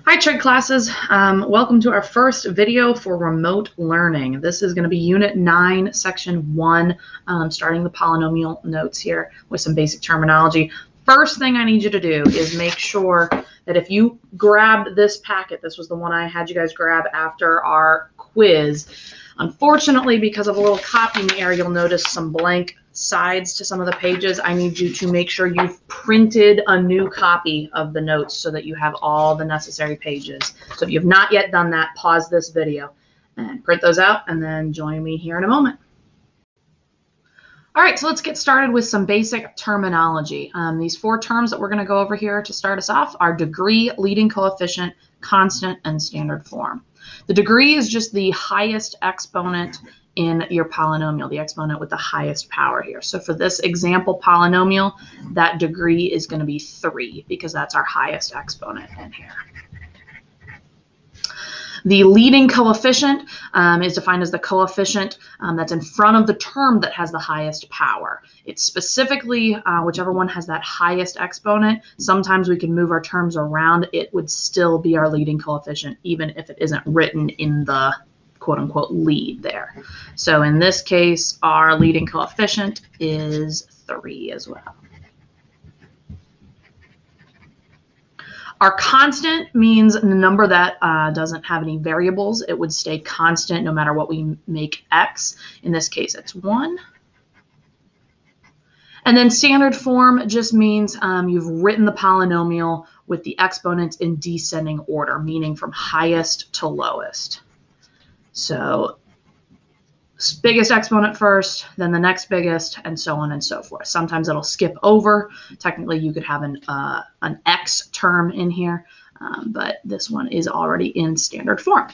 Hi, Trig classes. Welcome to our first video for remote learning. This is going to be Unit 9, Section 1, starting the polynomial notes here with some basic terminology. First thing I need you to do is make sure that if you grabbed this packet, this was the one I had you guys grab after our quiz. Unfortunately, because of a little copying error, you'll notice some blank sides to some of the pages. I need you to make sure you've printed a new copy of the notes so that you have all the necessary pages. So if you have not yet done that, pause this video and print those out and then join me here in a moment. All right, so let's get started with some basic terminology. These four terms that we're going to go over here to start us off are degree, leading coefficient, constant, and standard form. The degree is just the highest exponent in your polynomial, the exponent with the highest power here. So for this example polynomial, that degree is going to be 3 because that's our highest exponent in here. The leading coefficient is defined as the coefficient that's in front of the term that has the highest power. It's specifically whichever one has that highest exponent. Sometimes we can move our terms around. It would still be our leading coefficient, even if it isn't written in the quote-unquote lead there. So in this case, our leading coefficient is 3 as well. Our constant means a number that doesn't have any variables. It would stay constant no matter what we make x. In this case, it's 1. And then standard form just means you've written the polynomial with the exponents in descending order, meaning from highest to lowest. So biggest exponent first, then the next biggest, and so on and so forth. Sometimes it'll skip over. Technically, you could have an x term in here, but this one is already in standard form.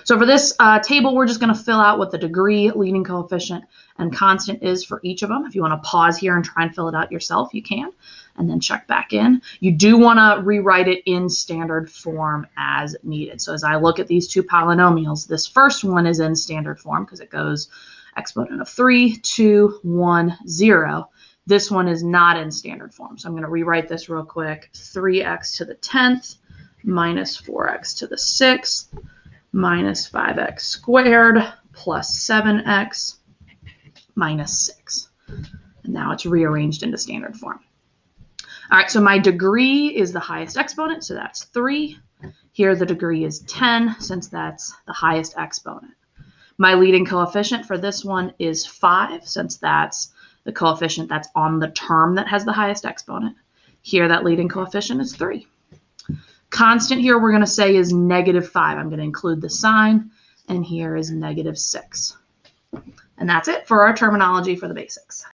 So for this table, we're just going to fill out what the degree, leading coefficient, and constant is for each of them. If you want to pause here and try and fill it out yourself, you can, and then check back in. You do want to rewrite it in standard form as needed. So as I look at these two polynomials, this first one is in standard form because it goes exponent of 3, 2, 1, 0. This one is not in standard form. So I'm going to rewrite this real quick. 3x to the 10th minus 4x to the 6th minus 5x squared plus 7x minus 6. And now it's rearranged into standard form. All right, so my degree is the highest exponent, so that's 3. Here the degree is 10, since that's the highest exponent. My leading coefficient for this one is 5, since that's the coefficient that's on the term that has the highest exponent. Here that leading coefficient is 3. Constant here we're going to say is -5. I'm going to include the sign, and here is -6. And that's it for our terminology for the basics.